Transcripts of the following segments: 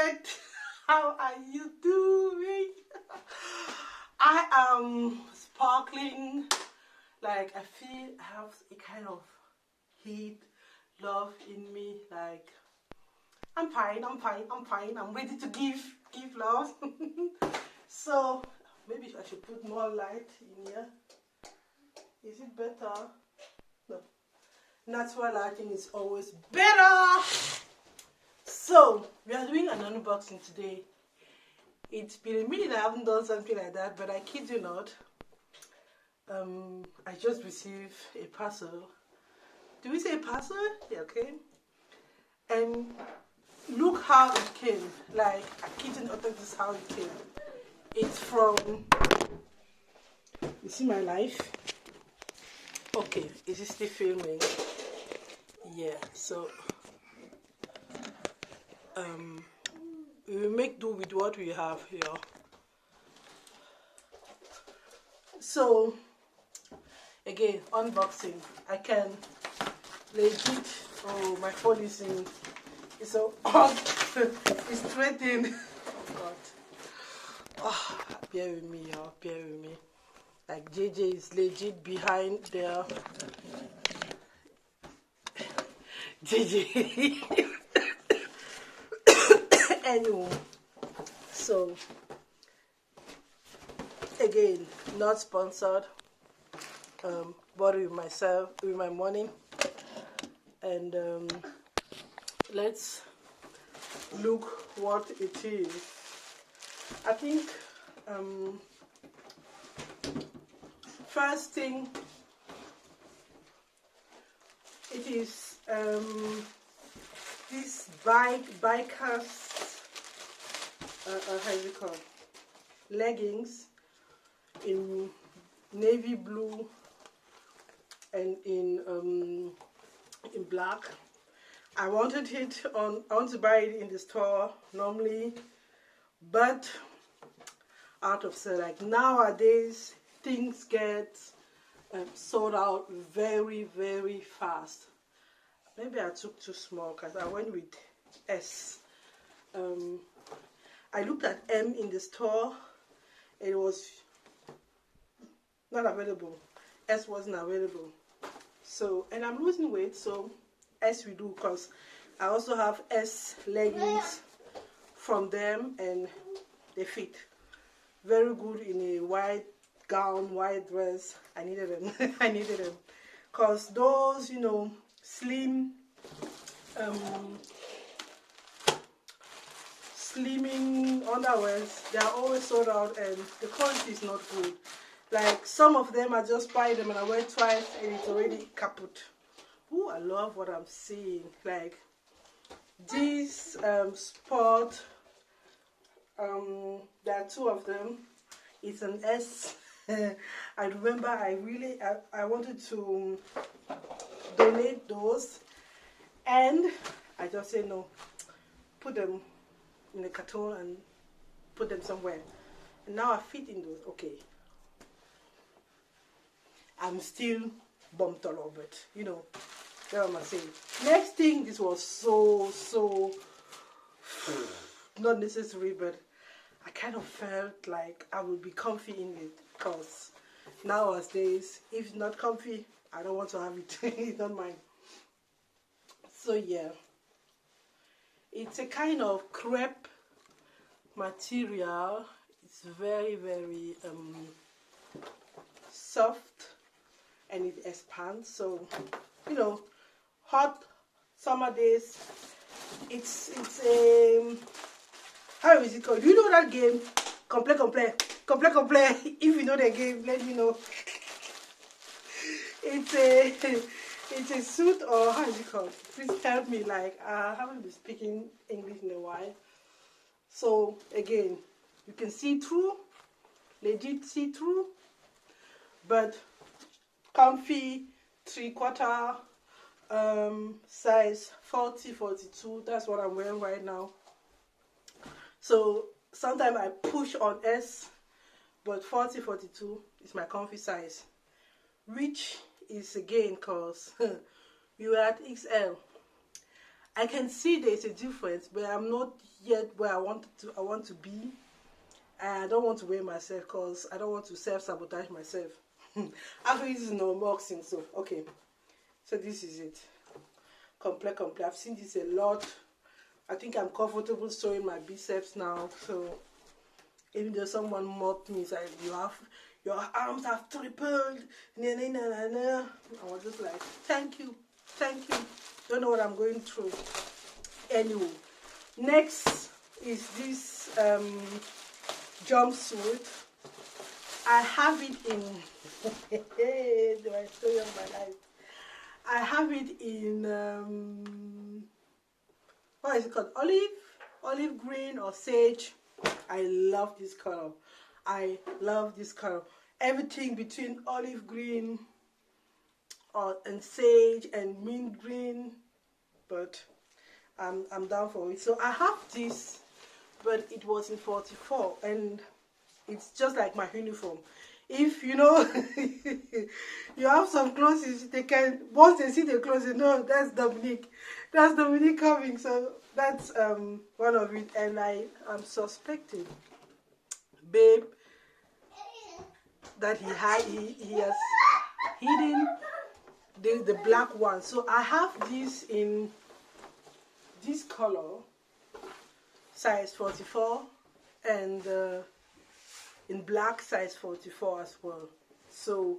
internet. How are you doing? I am sparkling. Like, I feel I have a kind of heat, love in me. Like, I'm fine, I'm fine, I'm fine. I'm ready to give love. So maybe I should put more light in here. Is it better? No. Natural lighting is always better. So we are doing an unboxing today. It's been a minute I haven't done something like that, but I kid you not. I just received a parcel. Do we say a parcel? Yeah, okay. And look how it came. Like, I kid you not, this is how it came. It's from, you see my life? Okay, is it still filming? Yeah, so we will make do with what we have here. So again, unboxing. I can legit. Oh, my phone is in. It's so hot. It's threatening. Oh God. Oh, bear with me, y'all. Bear with me. Like, JJ is legit behind there. JJ. Anyway, so again, not sponsored. Bought it with myself, with my money, and let's look what it is. I think first thing, it is this bikers how is it called, leggings in navy blue and in black. I wanted it on. I want to buy it in the store normally, but out of sale. Like, nowadays things get sold out very, very fast. Maybe I took too small because I went with S. I looked at M in the store. It was not available. S wasn't available. So, and I'm losing weight, so S we do, because I also have S leggings from them and they fit very good in a white gown, white dress. I needed them. I needed them because those, you know, slimming underwears, they are always sold out and the quality is not good. Like, some of them I just buy them and I wear twice and it's already kaput. Ooh, I love what I'm seeing. Like, these sport, there are two of them. It's an S. I remember I wanted to donate those and I just said no, put them in a carton and put them somewhere, and now I fit in those. Okay, I'm still bumped all over it, you know. That's what I'm saying. Next thing, this was so not necessary, but I kind of felt like I would be comfy in it, because nowadays, if it's not comfy, I don't want to have it. It's not mine. So yeah, it's a kind of crepe material. It's very, very soft and it expands. So, you know, hot summer days, it's a, how is it called? Do you know that game? Comple. If you know the game, let me know. It's a suit, or how is it called? Please help me. Like, I haven't been speaking English in a while. So again, you can see through, legit see through, but comfy, 3/4, size 40-42. That's what I'm wearing right now. So sometimes I push on S, but 40-42 is my comfy size, which is again because we were at XL. I can see there's a difference, but I'm not yet where I want to be. And I don't want to weigh myself because I don't want to self-sabotage myself. Actually, this is no unboxing, so okay. So this is it. Complete. I've seen this a lot. I think I'm comfortable showing my biceps now. So even though someone mocked me, said your arms have tripled. Nah, nah, nah, nah, nah. I was just like, thank you. Don't know what I'm going through. Anyway, next is this jumpsuit. I have it in do I show you my life? I have it in what is it called? Olive green or sage. I love this color. Everything between olive green and sage and mint green, but I'm down for it. So I have this, but it was in 44, and it's just like my uniform. If you know you have some clothes, they can, once they see the clothes, you know that's Dominique coming. So that's one of it. And I am suspecting, babe, that he has hidden the black one. So I have this in this color, size 44, and in black, size 44 as well. So,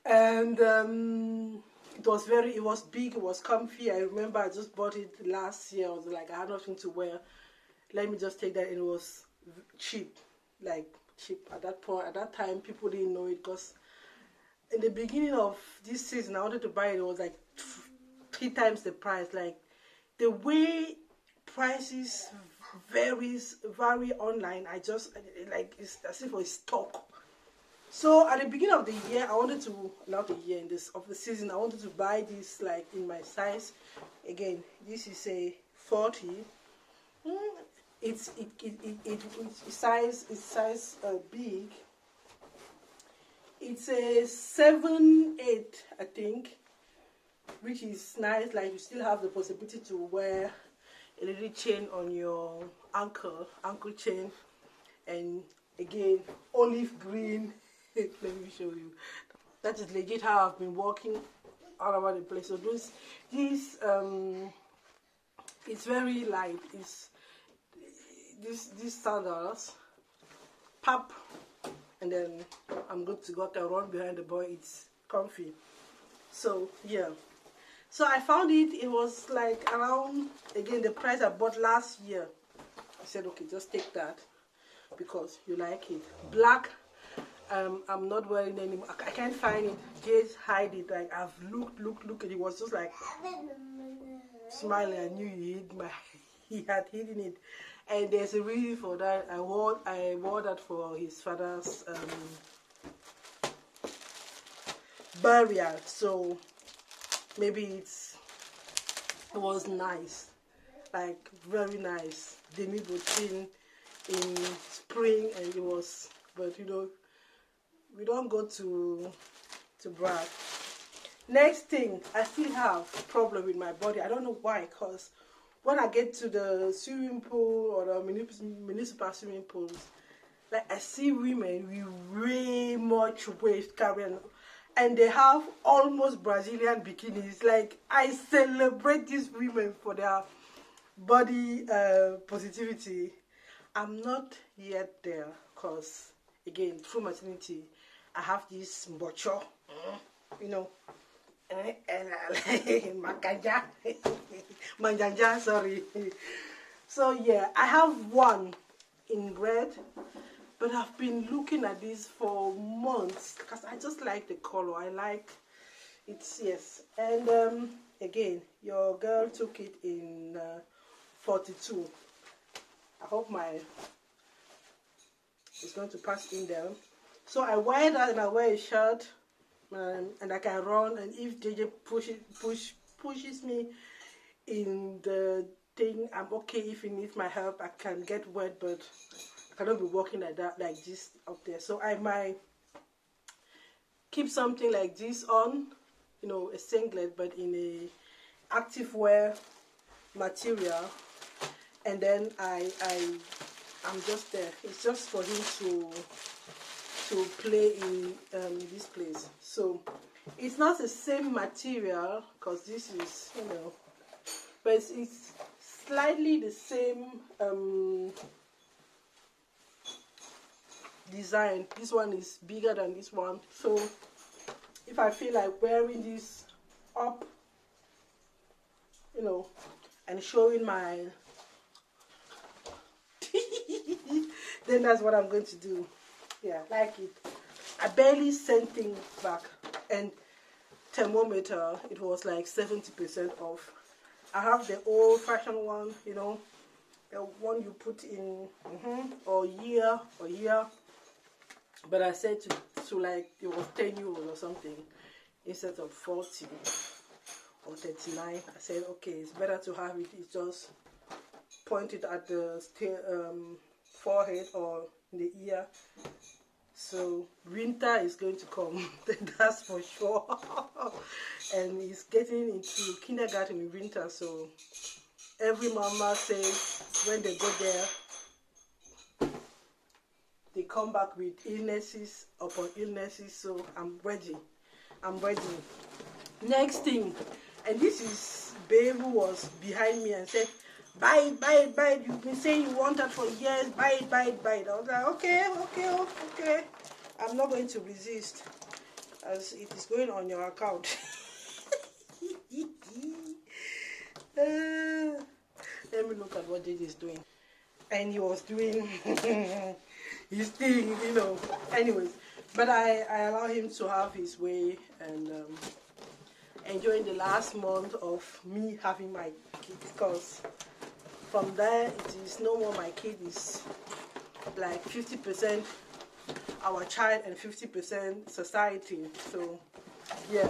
and it was big, it was comfy. I remember I just bought it last year. I was like, I had nothing to wear, let me just take that. And it was cheap, like cheap at that point. At that time, people didn't know it, because in the beginning of this season, I wanted to buy it. It was like 3 times the price. Like the way prices vary online, I just like, it's as if it's stock. So at the beginning of the year, I wanted to, not the year, in this of the season, I wanted to buy this like in my size. Again, this is a 40. It's size big. It's a 7/8, I think, which is nice. Like you still have the possibility to wear a little chain on your ankle chain, and again, olive green. Let me show you. That is legit how I've been walking all over the place. So this it's very light. It's these sandals, pop, and then I'm good to go. I can run behind the boy. It's comfy. So yeah. So I found it. It was like around, again, the price I bought last year. I said, okay, just take that because you like it. Black. I'm not wearing it anymore. I can't find it. Just hide it. Like I've looked. It was just like smiling. I knew he had hidden it, and there's a reason for that. I wore that for his father's burial. So maybe it was nice, like very nice. Demi Boutin in spring, and it was, but you know, we don't go to brag. Next thing, I still have a problem with my body. I don't know why, because when I get to the swimming pool or the municipal swimming pools, like I see women with way much waist carrying, and they have almost Brazilian bikinis. Like I celebrate these women for their body positivity. I'm not yet there, because again, through maternity, I have this mbocho, you know, and manjanja, sorry. So yeah, I have one in red, but I've been looking at this for months because I just like the color. I like it, yes. And again, your girl took it in 42. I hope it's going to pass in there. So I wear that, and I wear a shirt, and I can run. And if JJ pushes me in the thing, I'm okay. If he needs my help, I can get wet, but I cannot be walking like that, like this up there. So I might keep something like this on, you know, a singlet, but in a active wear, material, and then I'm just there. It's just for him to play in this place. So it's not the same material, because this is, you know, but it's slightly the same design. This one is bigger than this one, so if I feel like wearing this up, you know, and showing my then that's what I'm going to do. Yeah, like it. I barely sent things back, and thermometer, it was like 70% off. I have the old-fashioned one, you know, the one you put in or year, but I said to like, it was 10 euros or something instead of 40 or 39. I said, okay, it's better to have it. It's just point it at the forehead or in the ear. So winter is going to come, that's for sure. And he's getting into kindergarten in winter, so every mama says when they go there, they come back with illnesses upon illnesses. So I'm ready. Next thing, and this is babe who was behind me and said, buy it. You've been saying you want that for years. Buy it. I was like, okay. I'm not going to resist, as it is going on your account. Let me look at what JJ is doing. And he was doing his thing, you know. Anyways, but I allow him to have his way, and enjoying the last month of me having my kid, because from there it is no more my kid. Is like 50% our child and 50% society. So yeah,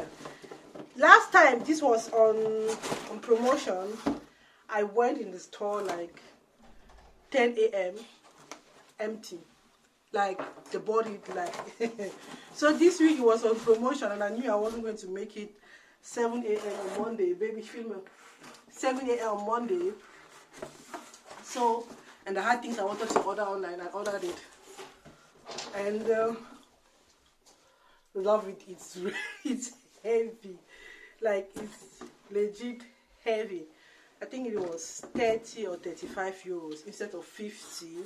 last time this was on promotion, I went in the store like 10 a.m. empty, like the body, like so this week it was on promotion, and I knew I wasn't going to make it 7 a.m. on Monday. Baby film 7 a.m. on Monday. So, and I had things I wanted to order online. I ordered it, and love it. It's heavy, like it's legit heavy. I think it was 30 or 35 euros instead of 50.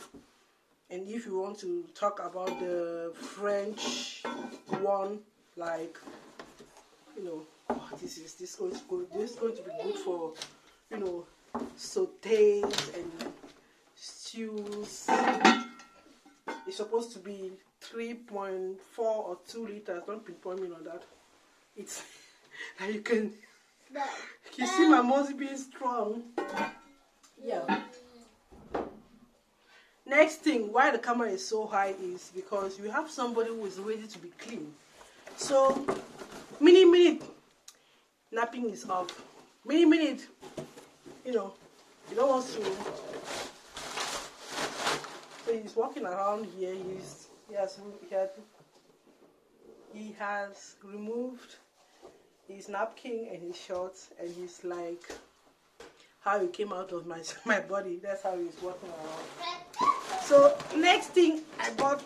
And if you want to talk about the French one, like, you know, this is going to be good for, you know, sautés and stews. It's supposed to be 3.4 or 2 liters. Don't pinpoint me on that. It's you can. You see my muscle being strong. Yeah. Next thing, why the camera is so high is because you have somebody who is ready to be clean. So, minute, napping is off. Minute, you know, you don't want to. So he's walking around here. He has removed his napkin and his shorts, and he's like, how he came out of my body. That's how he's walking around. So next thing I bought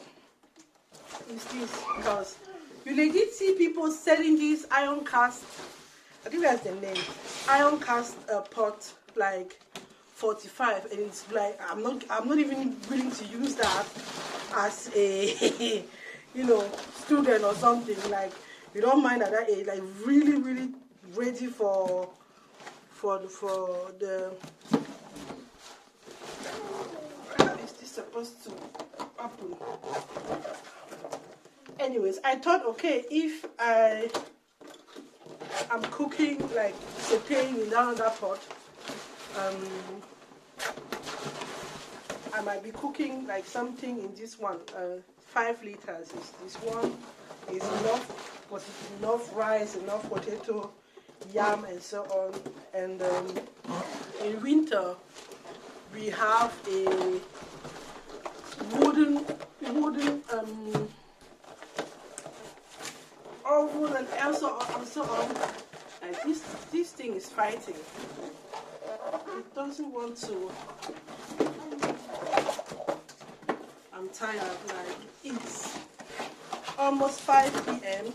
is this, because you legit see people selling this iron cast. I think that's the name. Iron cast pot, like 45, and it's like I'm not even willing to use that as a you know, student or something. Like, you don't mind at that age, like really ready for the is this supposed to happen? Anyways, I thought, okay, if I'm cooking, like sauteing in another pot, I might be cooking like something in this one. 5 liters is this one. Is enough, but enough rice, enough potato, yam, and so on. And in winter we have a wooden oven and so on. And this thing is fighting. doesn't want to. I'm tired, like it's almost 5 p.m.